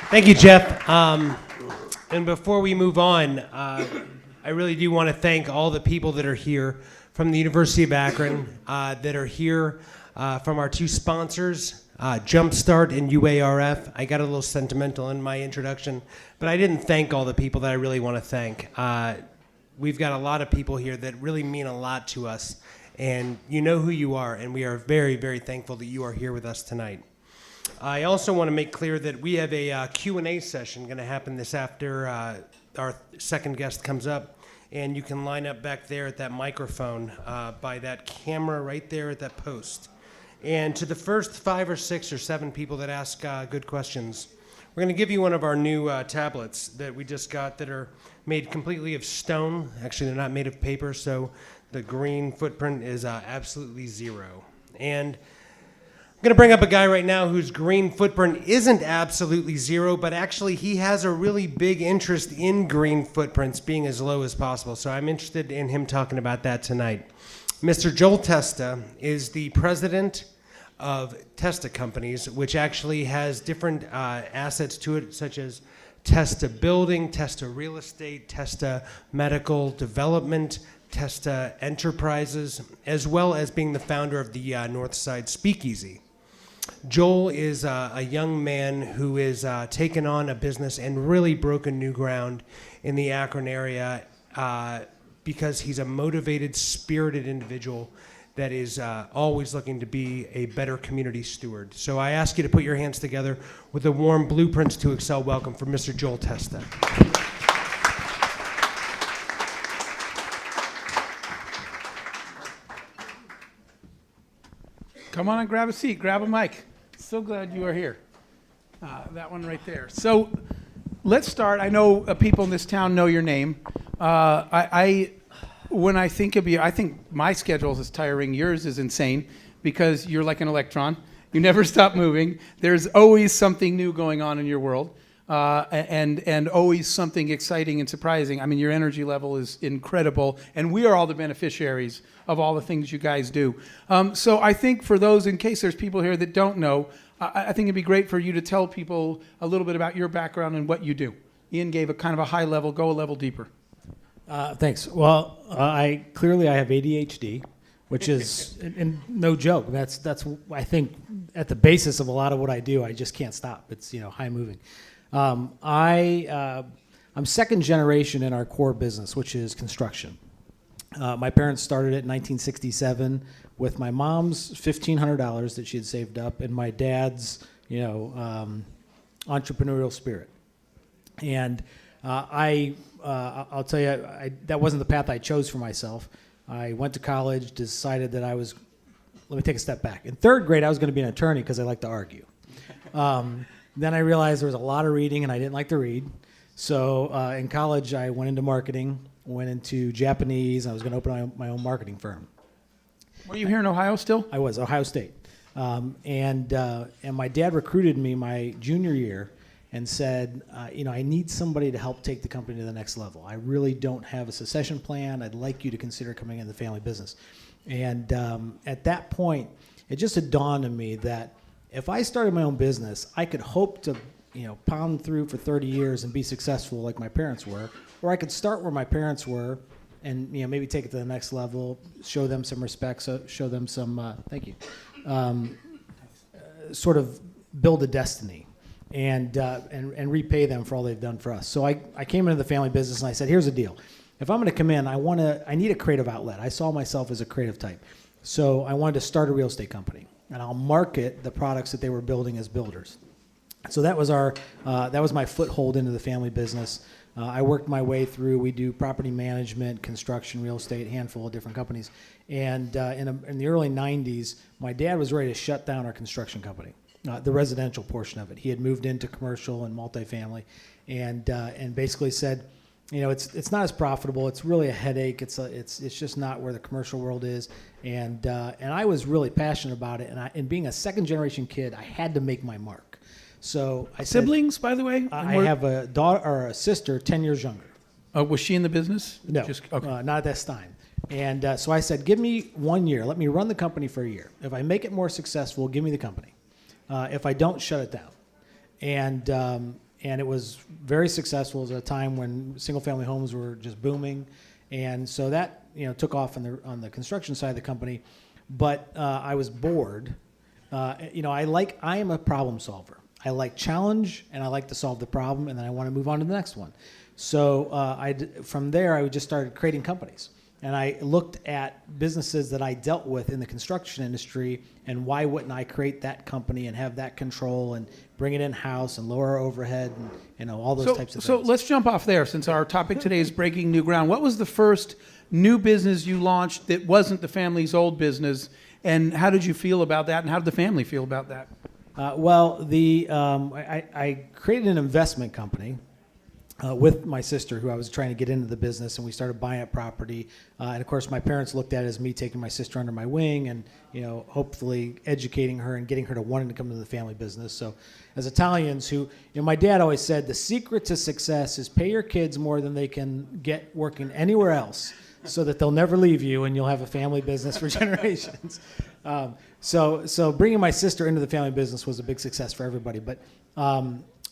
Thank you, Jeff. And before we move on, I really do want to thank all the people that are here from the University of Akron, that are here from our two sponsors, Jumpstart and UARF. I got a little sentimental in my introduction, but I didn't thank all the people that I really want to thank. We've got a lot of people here that really mean a lot to us, and you know who you are, and we are very, very thankful that you are here with us tonight. I also want to make clear that we have a Q&A session going to happen this after our second guest comes up, and you can line up back there at that microphone by that camera right there at that post. And to the first 5 or 6 or 7 people that ask good questions, we're going to give you one of our new tablets that we just got that are made completely of stone. Actually, they're not made of paper, so the green footprint is absolutely zero. And I'm going to bring up a guy right now whose green footprint isn't absolutely zero, but actually he has a really big interest in green footprints being as low as possible. So I'm interested in him talking about that tonight. Mr. Joel Testa is the president of Testa Companies, which actually has different assets to it, such as Testa Building, Testa Real Estate, Testa Medical Development, Testa Enterprises, as well as being the founder of the Northside Speakeasy. Joel is a young man who is taken on a business and really broken new ground in the Akron area because he's a motivated, spirited individual that is always looking to be a better community steward. So I ask you to put your hands together with a warm Blueprints to Excel welcome for Mr. Joel Testa. Come on and grab a seat, grab a mic. So glad you are here. That one right there. So let's start. I know people in this town know your name. When I think of you, I think my schedule is tiring. Yours is insane because you're like an electron. You never stop moving. There's always something new going on in your world, and always something exciting and surprising. I mean, your energy level is incredible, and we are all the beneficiaries of all the things you guys do. So I think for those, in case there's people here that don't know, I think it'd be great for you to tell people a little bit about your background and what you do. Ian gave a kind of a high level, go a level deeper. Thanks. Well, I have ADHD, which is and no joke. That's I think at the basis of a lot of what I do. I just can't stop. It's high moving. I'm second generation in our core business, which is construction. My parents started it in 1967 with my mom's $1,500 that she had saved up and my dad's entrepreneurial spirit. And I'll tell you, that wasn't the path I chose for myself. I went to college, decided that let me take a step back. In third grade, I was going to be an attorney because I like to argue. Then I realized there was a lot of reading and I didn't like to read. So in college, I went into marketing, went into Japanese, and I was going to open my own marketing firm. Were you here in Ohio still? I was, Ohio State. And my dad recruited me my junior year and said, I need somebody to help take the company to the next level. I really don't have a succession plan. I'd like you to consider coming in the family business. And at that point, it just had dawned on me that if I started my own business, I could hope to, pound through for 30 years and be successful like my parents were, or I could start where my parents were and, maybe take it to the next level, show them some respect, show them some, thank you, sort of build a destiny. And repay them for all they've done for us. So I came into the family business and I said, here's the deal. If I'm going to come in, I need a creative outlet. I saw myself as a creative type. So I wanted to start a real estate company, and I'll market the products that they were building as builders. So that was my foothold into the family business. I worked my way through. We do property management, construction, real estate, a handful of different companies. And in the early 90s, my dad was ready to shut down our construction company. The residential portion of it. He had moved into commercial and multifamily, and basically said, it's not as profitable. It's really a headache. It's just not where the commercial world is. And I was really passionate about it. And being a second generation kid, I had to make my mark. So I Siblings, by the way? I have a daughter or a sister 10 years younger. Was she in the business? No, okay. Not at this time. And so I said, give me 1 year. Let me run the company for a year. If I make it more successful, give me the company. If I don't, shut it down. And and it was very successful. It was a time when single-family homes were just booming, and so that took off on the construction side of the company. But I was bored. I am a problem solver. I like challenge, and I like to solve the problem, and then I want to move on to the next one. So from there, I just started creating companies. And I looked at businesses that I dealt with in the construction industry, and why wouldn't I create that company and have that control and bring it in-house and lower our overhead and all those types of things. So let's jump off there, since our topic today is breaking new ground. What was the first new business you launched that wasn't the family's old business, and how did you feel about that, and how did the family feel about that? I created an investment company with my sister, who I was trying to get into the business, and we started buying up property. And of course, my parents looked at it as me taking my sister under my wing, and hopefully educating her and getting her to wanting to come into the family business. So, as Italians, my dad always said, the secret to success is pay your kids more than they can get working anywhere else, so that they'll never leave you, and you'll have a family business for generations. So bringing my sister into the family business was a big success for everybody. But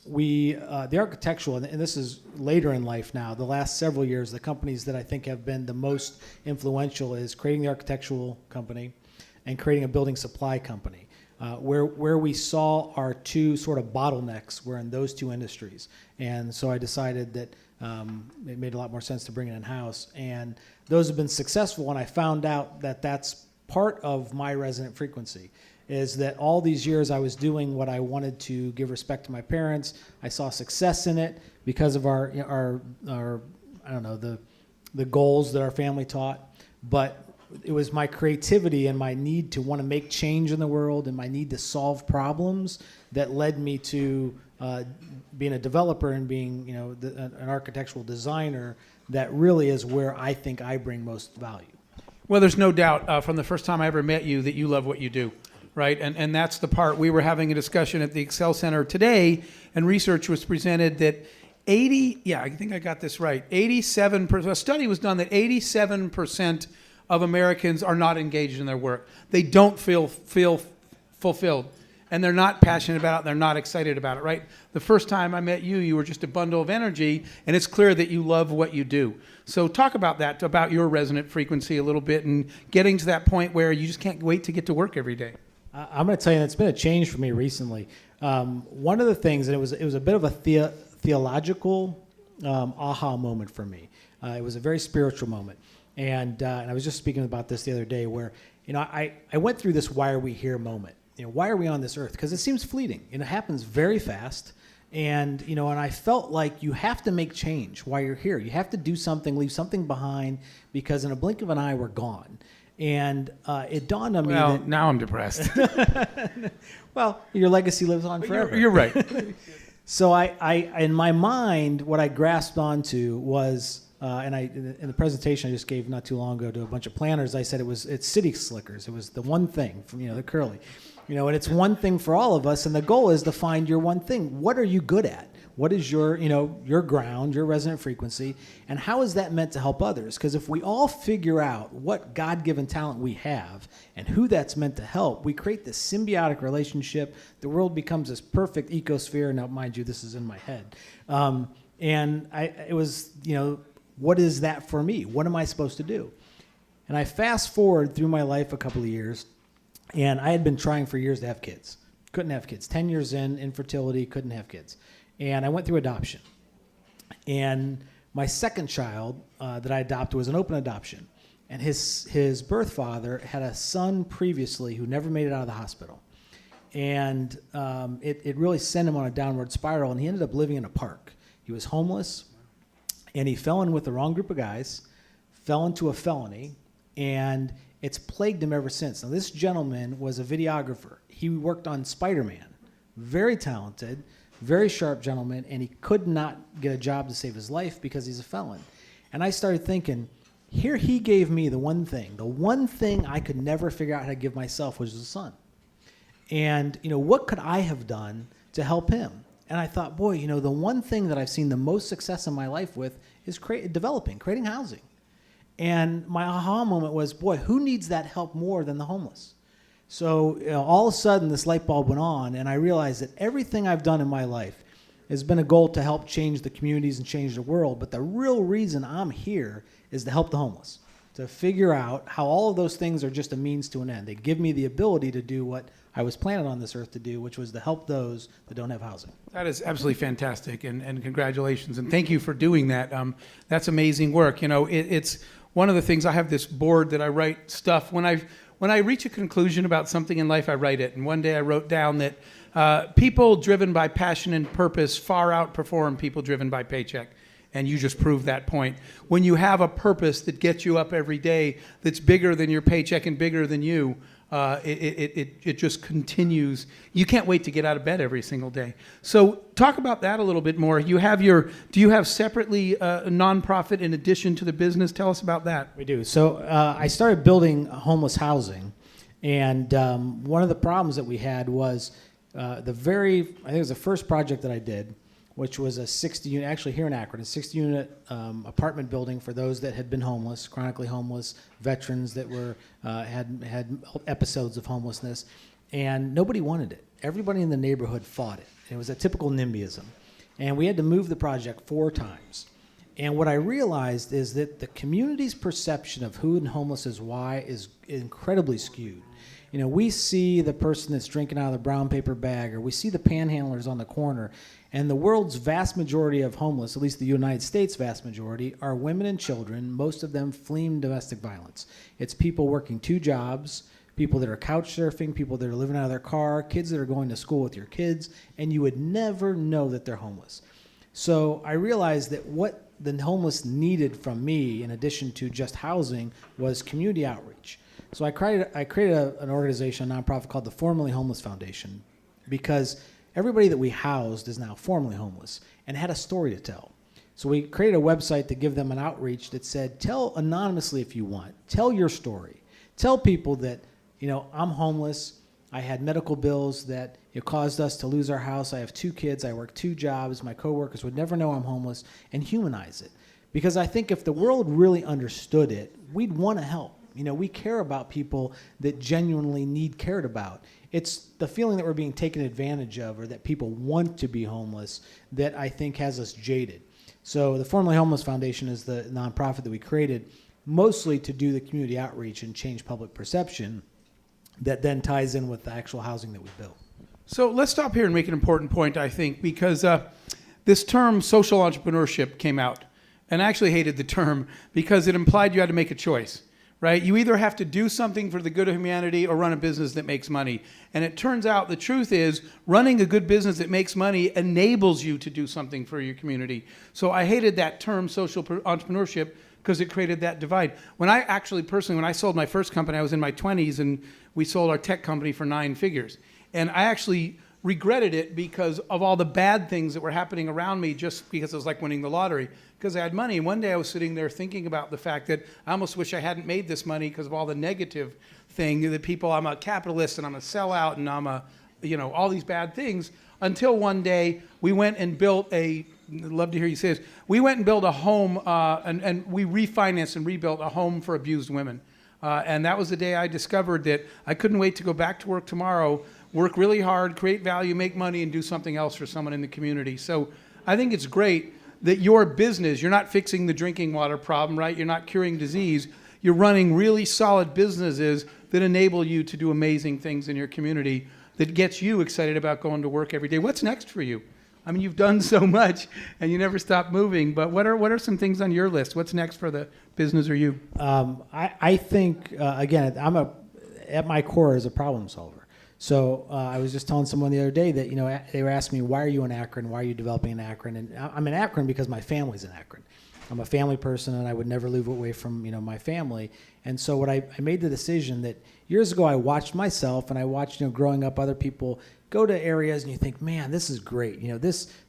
the architectural, and this is later in life now, the last several years, the companies that I think have been the most influential is creating the architectural company and creating a building supply company. Where we saw our two sort of bottlenecks were in those two industries. And so I decided that it made a lot more sense to bring it in-house. And those have been successful, and I found out that that's part of my resonant frequency. Is that all these years I was doing what I wanted to give respect to my parents. I saw success in it because of our I don't know, the goals that our family taught. But it was my creativity and my need to want to make change in the world and my need to solve problems that led me to being a developer and being an architectural designer. That really is where I think I bring most value. Well, there's no doubt from the first time I ever met you that you love what you do. Right, and that's the part. We were having a discussion at the Excel Center today, and research was presented that 87%, a study was done that 87% of Americans are not engaged in their work. They don't feel fulfilled, and they're not passionate about it, they're not excited about it, right? The first time I met you, you were just a bundle of energy, and it's clear that you love what you do. So talk about that, about your resonant frequency a little bit, and getting to that point where you just can't wait to get to work every day. I'm going to tell you, it's been a change for me recently. One of the things, and it was a bit of a theological aha moment for me. It was a very spiritual moment, and I was just speaking about this the other day, where I went through this "why are we here" moment. Why are we on this earth? Because it seems fleeting. It happens very fast, and and I felt like you have to make change while you're here. You have to do something, leave something behind, because in a blink of an eye, we're gone. And it dawned on me that... Well, now I'm depressed. Well, your legacy lives on forever. You're right. So I in my mind, what I grasped onto was, and in the presentation I just gave not too long ago to a bunch of planners, I said it's city slickers. It was the one thing from the curly, and it's one thing for all of us. And the goal is to find your one thing. What are you good at? What is your ground, your resonant frequency, and how is that meant to help others? Because if we all figure out what God-given talent we have and who that's meant to help, we create this symbiotic relationship. The world becomes this perfect ecosphere. Now, mind you, this is in my head. It was, what is that for me? What am I supposed to do? And I fast forward through my life a couple of years, and I had been trying for years to have kids. Couldn't have kids. 10 years in, infertility, couldn't have kids. And I went through adoption. And my second child that I adopted was an open adoption. And his birth father had a son previously who never made it out of the hospital. And it really sent him on a downward spiral, and he ended up living in a park. He was homeless, and he fell in with the wrong group of guys, fell into a felony, and it's plagued him ever since. Now, this gentleman was a videographer. He worked on Spider-Man. Very talented, very sharp gentleman, and he could not get a job to save his life because he's a felon. And I started thinking, here he gave me the one thing I could never figure out how to give myself, was a son. And, what could I have done to help him? And I thought, boy, the one thing that I've seen the most success in my life with is creating housing. And my aha moment was, boy, who needs that help more than the homeless? So all of a sudden, this light bulb went on, and I realized that everything I've done in my life has been a goal to help change the communities and change the world. But the real reason I'm here is to help the homeless, to figure out how all of those things are just a means to an end. They give me the ability to do what I was planted on this earth to do, which was to help those that don't have housing. That is absolutely fantastic, and congratulations, and thank you for doing that. That's amazing work. You know, it's one of the things. I have this board that I write stuff. When I reach a conclusion about something in life, I write it. And one day I wrote down that people driven by passion and purpose far outperform people driven by paycheck. And you just proved that point. When you have a purpose that gets you up every day, that's bigger than your paycheck and bigger than you, it just continues. You can't wait to get out of bed every single day. So talk about that a little bit more. Do you have separately a nonprofit in addition to the business? Tell us about that. We do. So I started building homeless housing, and one of the problems that we had was I think it was the first project that I did, which was a 60-unit, actually here in Akron, a 60-unit apartment building for those that had been homeless, chronically homeless, veterans that were had episodes of homelessness, and nobody wanted it. Everybody in the neighborhood fought it. It was a typical NIMBYism, and we had to move the project 4 times. And what I realized is that the community's perception of who and homeless is why is incredibly skewed. You know, we see the person that's drinking out of the brown paper bag, or we see the panhandlers on the corner, and the world's vast majority of homeless, at least the United States' vast majority, are women and children, most of them fleeing domestic violence. It's people working 2 jobs, people that are couch surfing, people that are living out of their car, kids that are going to school with your kids, and you would never know that they're homeless. So I realized that what the homeless needed from me, in addition to just housing, was community outreach. So I created an organization, a nonprofit called the Formerly Homeless Foundation, because everybody that we housed is now formerly homeless and had a story to tell. So we created a website to give them an outreach that said, tell anonymously if you want, tell your story. Tell people that, you know, I'm homeless, I had medical bills that caused us to lose our house, I have 2 kids, I work 2 jobs, my coworkers would never know I'm homeless, and humanize it. Because I think if the world really understood it, we'd want to help. You know, we care about people that genuinely need cared about. It's the feeling that we're being taken advantage of, or that people want to be homeless, that I think has us jaded. So the Formerly Homeless Foundation is the nonprofit that we created mostly to do the community outreach and change public perception that then ties in with the actual housing that we built. So let's stop here and make an important point, I think, because this term social entrepreneurship came out. And I actually hated the term because it implied you had to make a choice. Right? You either have to do something for the good of humanity or run a business that makes money. And it turns out the truth is running a good business that makes money enables you to do something for your community. So I hated that term social entrepreneurship because it created that divide. When I sold my first company, I was in my 20s, and we sold our tech company for 9 figures. And I actually regretted it because of all the bad things that were happening around me, just because it was like winning the lottery, because I had money. And one day I was sitting there thinking about the fact that I almost wish I hadn't made this money because of all the negative thing that people, I'm a capitalist and I'm a sellout and I'm all these bad things, until one day we went and built I'd love to hear you say this, we went and built a home and we refinanced and rebuilt a home for abused women. And that was the day I discovered that I couldn't wait to go back to work tomorrow, work really hard, create value, make money, and do something else for someone in the community. So I think it's great that your business, you're not fixing the drinking water problem, right? You're not curing disease. You're running really solid businesses that enable you to do amazing things in your community that gets you excited about going to work every day. What's next for you? I mean, you've done so much and you never stop moving, but what are some things on your list? What's next for the business or you? I think, again, at my core is a problem solver. So I was just telling someone the other day that, they were asking me, why are you in Akron? Why are you developing in Akron? And I'm in Akron because my family's in Akron. I'm a family person, and I would never live away from, my family. And so what I made the decision that years ago I watched myself, and I watched, growing up, other people go to areas, and you think, man, this is great.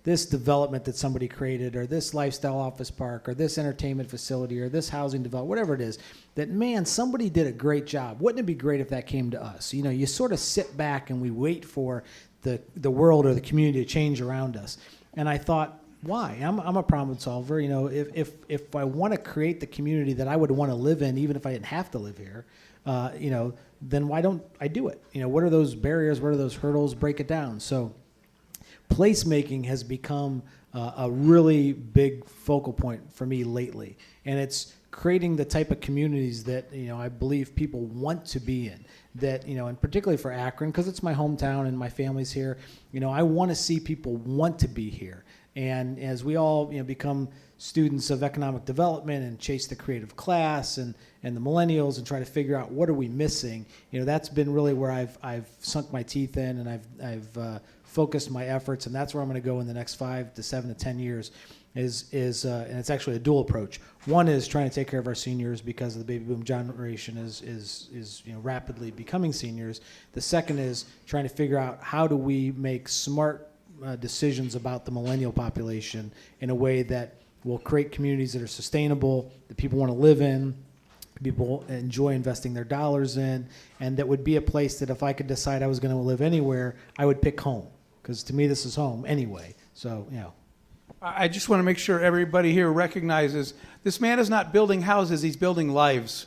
This development that somebody created, or this lifestyle office park, or this entertainment facility, or this housing development, whatever it is, that, man, somebody did a great job. Wouldn't it be great if that came to us? You sort of sit back and we wait for the world or the community to change around us. And I thought, why? I'm a problem solver. If I want to create the community that I would want to live in, even if I didn't have to live here, then why don't I do it? What are those barriers? What are those hurdles? Break it down. So placemaking has become a really big focal point for me lately, and it's creating the type of communities that I believe people want to be in. That and particularly for Akron, because it's my hometown and my family's here. I want to see people want to be here, and as we all become students of economic development and chase the creative class and the millennials and try to figure out what are we missing. That's been really where I've sunk my teeth in, and I've focused my efforts, and that's where I'm going to go in the next 5 to 7 to 10 years. And it's actually a dual approach. One is trying to take care of our seniors because the baby boom generation is rapidly becoming seniors. The second is trying to figure out how do we make smart decisions about the millennial population in a way that will create communities that are sustainable, that people want to live in, people enjoy investing their dollars in, and that would be a place that if I could decide I was going to live anywhere, I would pick home. Because to me, this is home anyway. So, I just want to make sure everybody here recognizes this man is not building houses, he's building lives.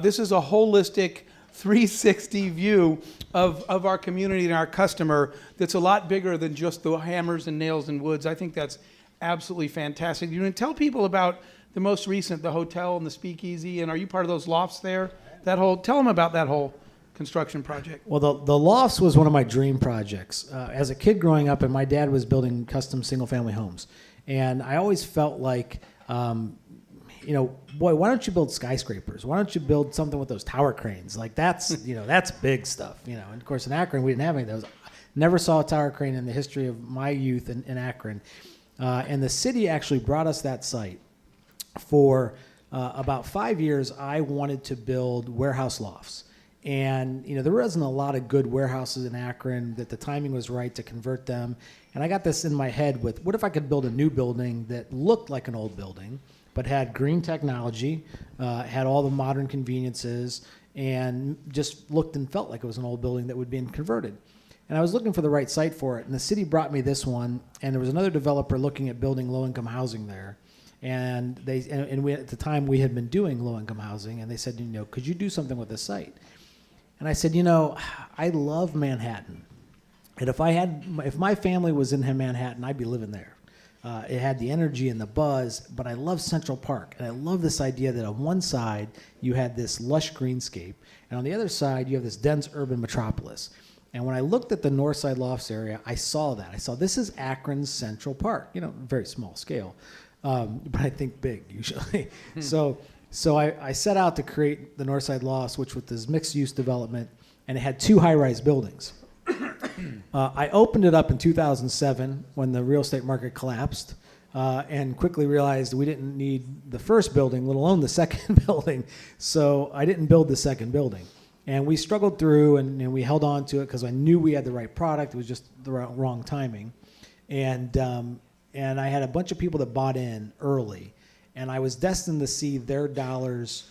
This is a holistic 360 view of our community and our customer that's a lot bigger than just the hammers and nails and woods. I think that's absolutely fantastic. You can tell people about the most recent, the hotel and the speakeasy, and are you part of those lofts there? Tell them about that whole construction project. Well, the lofts was one of my dream projects. As a kid growing up, and my dad was building custom single-family homes. And I always felt like, boy, why don't you build skyscrapers? Why don't you build something with those tower cranes? Like that's, that's big stuff, And of course in Akron, we didn't have any of those. Never saw a tower crane in the history of my youth in Akron. And the city actually brought us that site. For about 5 years, I wanted to build warehouse lofts. And, there wasn't a lot of good warehouses in Akron that the timing was right to convert them. And I got this in my head with, what if I could build a new building that looked like an old building, but had green technology, had all the modern conveniences, and just looked and felt like it was an old building that would be converted. And I was looking for the right site for it. And the city brought me this one, and there was another developer looking at building low-income housing there. And we, at the time, we had been doing low-income housing, and they said, could you do something with this site? And I said, I love Manhattan. And if my family was in Manhattan, I'd be living there. It had the energy and the buzz, but I love Central Park. And I love this idea that on one side, you had this lush greenscape, and on the other side, you have this dense urban metropolis. And when I looked at the Northside Lofts area, I saw that. I saw this is Akron's Central Park, very small scale, but I think big usually. So I set out to create the Northside Lofts, which was this mixed-use development, and it had 2 high-rise buildings. I opened it up in 2007 when the real estate market collapsed, and quickly realized we didn't need the first building, let alone the second building. So I didn't build the second building. And we struggled through, and we held on to it because I knew we had the right product. It was just the wrong timing. And I had a bunch of people that bought in early. And I was destined to see their dollars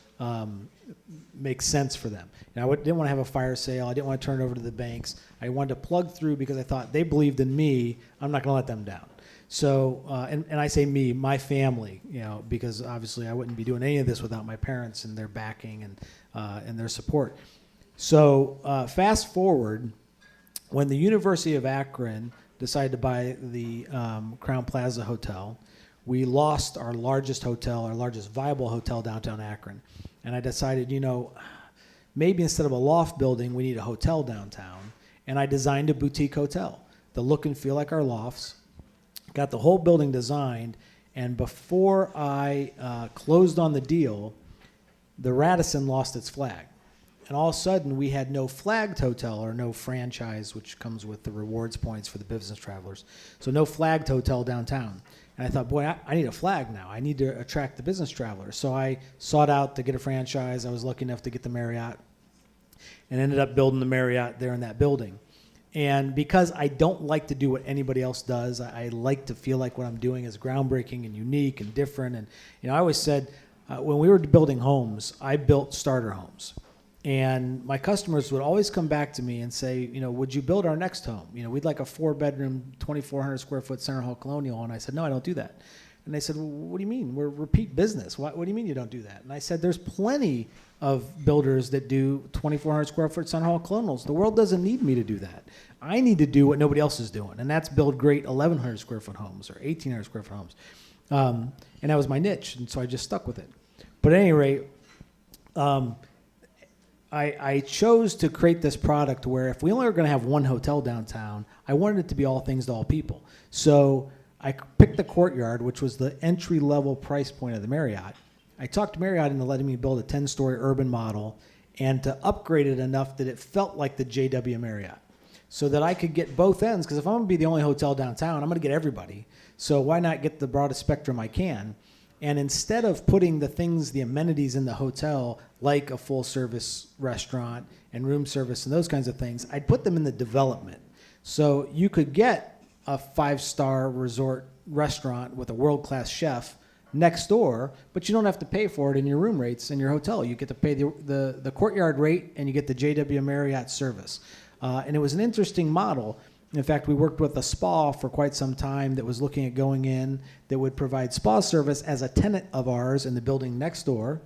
make sense for them. And I didn't want to have a fire sale. I didn't want to turn it over to the banks. I wanted to plug through because I thought they believed in me. I'm not going to let them down. So, and I say me, my family, because obviously I wouldn't be doing any of this without my parents and their backing and their support. So fast forward, when the University of Akron decided to buy the Crown Plaza Hotel, we lost our largest hotel, our largest viable hotel downtown Akron. And I decided, maybe instead of a loft building, we need a hotel downtown. And I designed a boutique hotel, the look and feel like our lofts, got the whole building designed. And before I closed on the deal, the Radisson lost its flag. And all of a sudden, we had no flagged hotel or no franchise, which comes with the rewards points for the business travelers. So no flagged hotel downtown. And I thought, boy, I need a flag now. I need to attract the business travelers. So I sought out to get a franchise. I was lucky enough to get the Marriott and ended up building the Marriott there in that building. And because I don't like to do what anybody else does, I like to feel like what I'm doing is groundbreaking and unique and different. And I always said, when we were building homes, I built starter homes. And my customers would always come back to me and say, would you build our next home? We'd like a 4-bedroom, 2,400 square foot Center Hall Colonial. And I said, no, I don't do that. And they said, well, what do you mean? We're repeat business. What do you mean you don't do that? And I said, there's plenty of builders that do 2,400 square foot Sun Hall colonials. The world doesn't need me to do that. I need to do what nobody else is doing, and that's build great 1,100 square foot homes or 1,800 square foot homes. And that was my niche, and so I just stuck with it. But at any rate, I chose to create this product where if we only were going to have one hotel downtown, I wanted it to be all things to all people. So I picked the Courtyard, which was the entry-level price point of the Marriott. I talked Marriott into letting me build a 10-story urban model and to upgrade it enough that it felt like the JW Marriott so that I could get both ends. Because if I'm going to be the only hotel downtown, I'm going to get everybody. So why not get the broadest spectrum I can? And instead of putting the things, the amenities in the hotel, like a full-service restaurant and room service and those kinds of things, I'd put them in the development. So you could get a 5-star resort restaurant with a world-class chef next door, but you don't have to pay for it in your room rates in your hotel. You get to pay the Courtyard rate, and you get the JW Marriott service. And it was an interesting model. In fact, we worked with a spa for quite some time that was looking at going in that would provide spa service as a tenant of ours in the building next door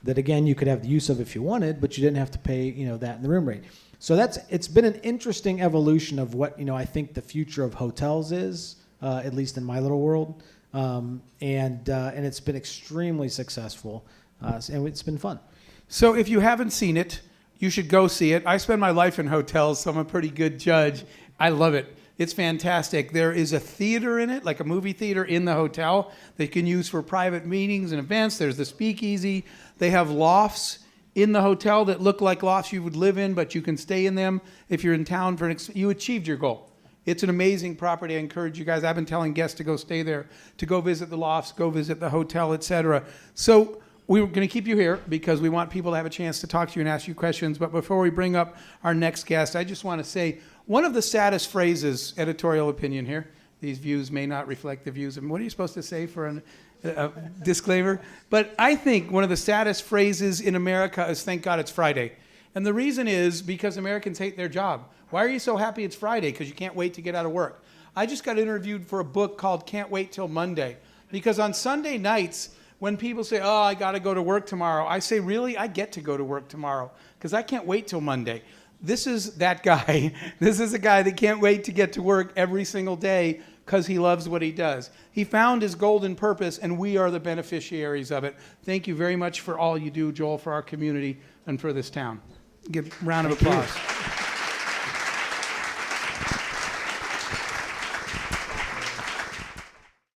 that, again, you could have the use of if you wanted, but you didn't have to pay, that in the room rate. So it's been an interesting evolution of what, I think the future of hotels is, at least in my little world. And it's been extremely successful, and it's been fun. So if you haven't seen it, you should go see it. I spend my life in hotels, so I'm a pretty good judge. I love it. It's fantastic. There is a theater in it, like a movie theater in the hotel that you can use for private meetings and events. There's the speakeasy. They have lofts in the hotel that look like lofts you would live in, but you can stay in them if you're in town for you achieved your goal. It's an amazing property. I encourage you guys. I've been telling guests to go stay there, to go visit the lofts, go visit the hotel, etc. So we're going to keep you here because we want people to have a chance to talk to you and ask you questions. But before we bring up our next guest, I just want to say one of the saddest phrases, editorial opinion here, these views may not reflect the views. What are you supposed to say for a disclaimer? But I think one of the saddest phrases in America is thank God it's Friday. And the reason is because Americans hate their job. Why are you so happy it's Friday? Because you can't wait to get out of work. I just got interviewed for a book called Can't Wait Till Monday. Because on Sunday nights, when people say, oh, I got to go to work tomorrow, I say, really? I get to go to work tomorrow because I can't wait till Monday. This is that guy. This is a guy that can't wait to get to work every single day because he loves what he does. He found his golden purpose, and we are the beneficiaries of it. Thank you very much for all you do, Joel, for our community and for this town. Give a round of applause.